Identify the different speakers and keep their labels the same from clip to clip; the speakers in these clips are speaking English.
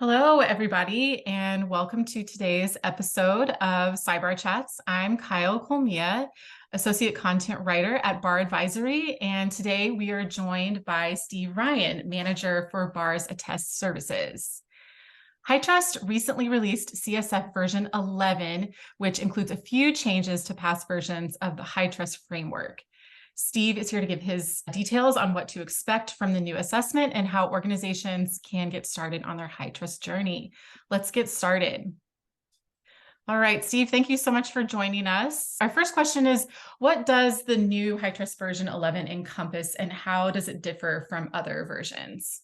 Speaker 1: Hello, everybody, and welcome to today's episode of cyBARR Chats. I'm Kyle Colmia, Associate Content Writer at BARR Advisory, and today we are joined by Steve Ryan, Manager for BARR's Attest Services. HITRUST recently released CSF version 11, which includes a few changes to past versions of the HITRUST framework. Steve is here to give his details on what to expect from the new assessment and how organizations can get started on their HITRUST journey. Let's get started. All right, Steve, thank you so much for joining us. Our first question is, what does the new HITRUST version 11 encompass and how does it differ from other versions?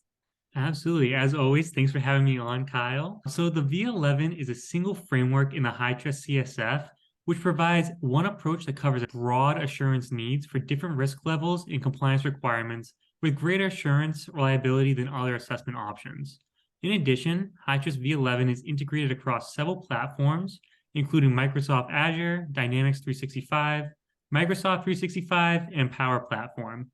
Speaker 2: Absolutely. As always, thanks for having me on, Kyle. So the v11 is a single framework in the HITRUST CSF, which provides one approach that covers broad assurance needs for different risk levels and compliance requirements with greater assurance reliability than other assessment options. In addition, HITRUST v11 is integrated across several platforms, including Microsoft Azure, Dynamics 365, Microsoft 365, and Power Platform.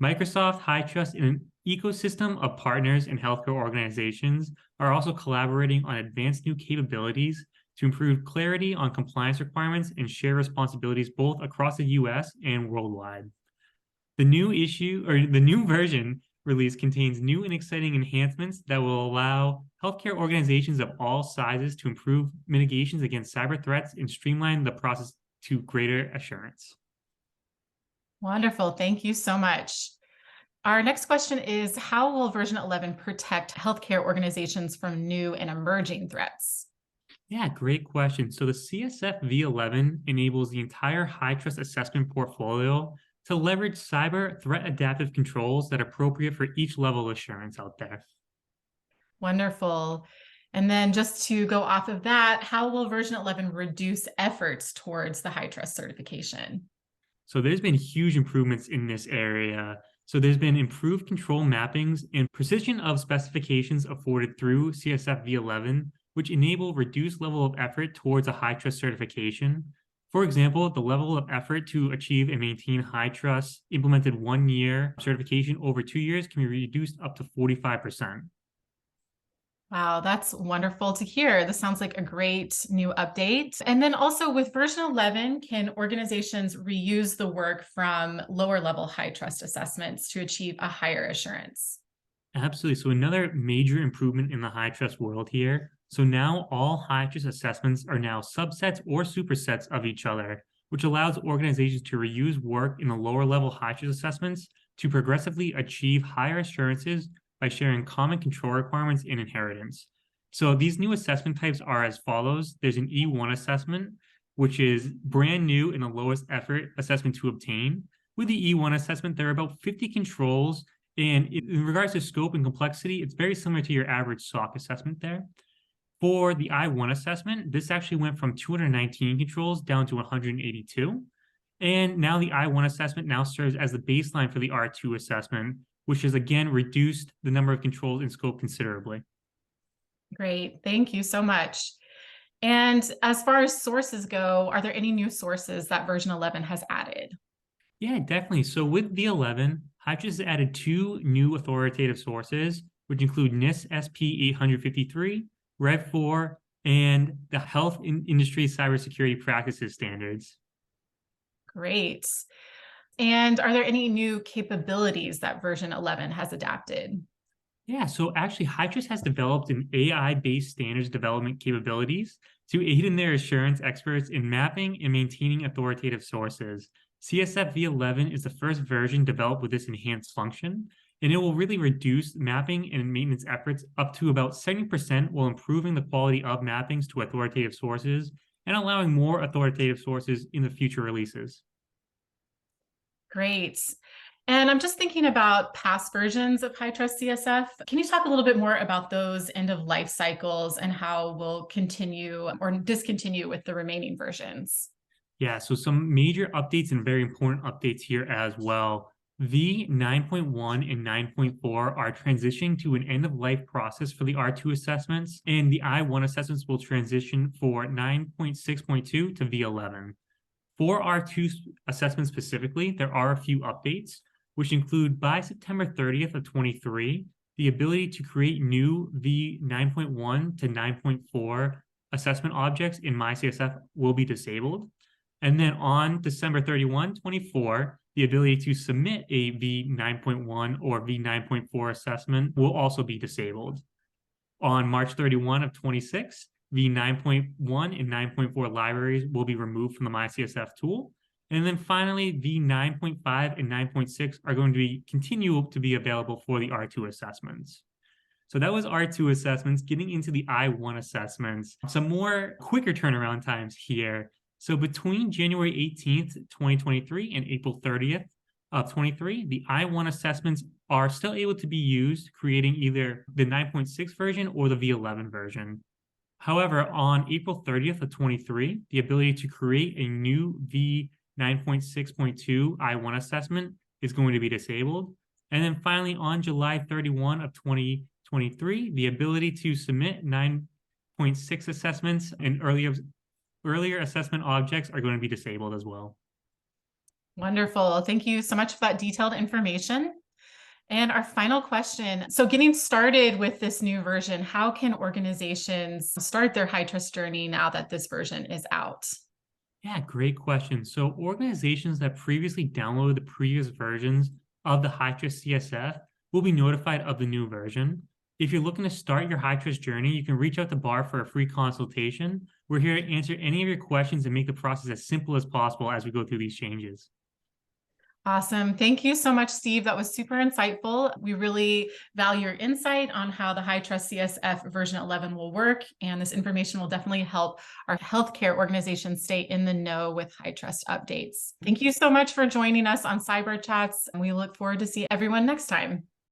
Speaker 2: Microsoft, HITRUST, and an ecosystem of partners and healthcare organizations are also collaborating on advanced new capabilities to improve clarity on compliance requirements and share responsibilities both across the US and worldwide. The new version release contains new and exciting enhancements that will allow healthcare organizations of all sizes to improve mitigations against cyber threats and streamline the process to greater assurance.
Speaker 1: Wonderful. Thank you so much. Our next question is, how will version 11 protect healthcare organizations from new and emerging threats?
Speaker 2: Yeah, great question. So the CSF v11 enables the entire HITRUST assessment portfolio to leverage cyber threat adaptive controls that are appropriate for each level of assurance out there.
Speaker 1: Wonderful. And then just to go off of that, how will version 11 reduce efforts towards the HITRUST certification?
Speaker 2: So there's been huge improvements in this area. So there's been improved control mappings and precision of specifications afforded through CSF v11, which enable reduced level of effort towards a HITRUST certification. For example, the level of effort to achieve and maintain HITRUST implemented 1 year certification over 2 years can be reduced up to 45%.
Speaker 1: Wow, that's wonderful to hear. This sounds like a great new update. And then also with version 11, can organizations reuse the work from lower level HITRUST assessments to achieve a higher assurance?
Speaker 2: Absolutely. So another major improvement in the HITRUST world here. So now all HITRUST assessments are now subsets or supersets of each other, which allows organizations to reuse work in the lower level HITRUST assessments to progressively achieve higher assurances by sharing common control requirements and inheritance. So these new assessment types are as follows. There's an E1 assessment, which is brand new and the lowest effort assessment to obtain. With the E1 assessment, there are about 50 controls. And in regards to scope and complexity, it's very similar to your average SOC assessment there. For the I1 assessment, this actually went from 219 controls down to 182. And now the I1 assessment now serves as the baseline for the R2 assessment, which has again reduced the number of controls in scope considerably.
Speaker 1: Great. Thank you so much. And as far as sources go, are there any new sources that version 11 has added?
Speaker 2: Yeah, definitely. So with v11, HITRUST has added 2 new authoritative sources, which include NIST SP 853, Rev 4, and the Health Industry Cybersecurity Practices Standards.
Speaker 1: Great. And are there any new capabilities that version 11 has adapted?
Speaker 2: Yeah, so actually, HITRUST has developed an AI-based standards development capabilities to aid in their assurance experts in mapping and maintaining authoritative sources. CSF v11 is the first version developed with this enhanced function, and it will really reduce mapping and maintenance efforts up to about 70% while improving the quality of mappings to authoritative sources and allowing more authoritative sources in the future releases.
Speaker 1: Great. And I'm just thinking about past versions of HITRUST CSF. Can you talk a little bit more about those end of life cycles and how we'll continue or discontinue with the remaining versions?
Speaker 2: Yeah, so some major updates and very important updates here as well. V9.1 and 9.4 are transitioning to an end-of-life process for the R2 assessments, and the I1 assessments will transition for 9.6.2 to v11. For R2 assessments specifically, there are a few updates, which include by September 30th of 23, the ability to create new v9.1 to 9.4 assessment objects in MyCSF will be disabled. And then on December 31, 24, the ability to submit a v9.1 or v9.4 assessment will also be disabled. On March 31 of 26, v9.1 and 9.4 libraries will be removed from the MyCSF tool. And then finally, v9.5 and 9.6 are going to continue to be available for the R2 assessments. So that was R2 assessments. Getting into the I1 assessments, some more quicker turnaround times here. So between January 18th, 2023 and April 30th of 23, the I1 assessments are still able to be used, creating either the 9.6 version or the v11 version. However, on April 30th of 23, the ability to create a new v9.6.2 I1 assessment is going to be disabled. And then finally, on July 31 of 2023, the ability to submit 9.6 assessments and earlier assessment objects are going to be disabled as well.
Speaker 1: Wonderful. Thank you so much for that detailed information. And our final question. So getting started with this new version, how can organizations start their HITRUST journey now that this version is out?
Speaker 2: Yeah, great question. So organizations that previously downloaded the previous versions of the HITRUST CSF will be notified of the new version. If you're looking to start your HITRUST journey, you can reach out to BARR for a free consultation. We're here to answer any of your questions and make the process as simple as possible as we go through these changes.
Speaker 1: Awesome. Thank you so much, Steve. That was super insightful. We really value your insight on how the HITRUST CSF version 11 will work. And this information will definitely help our healthcare organizations stay in the know with HITRUST updates. Thank you so much for joining us on cyBARR Chats. And we look forward to see everyone next time.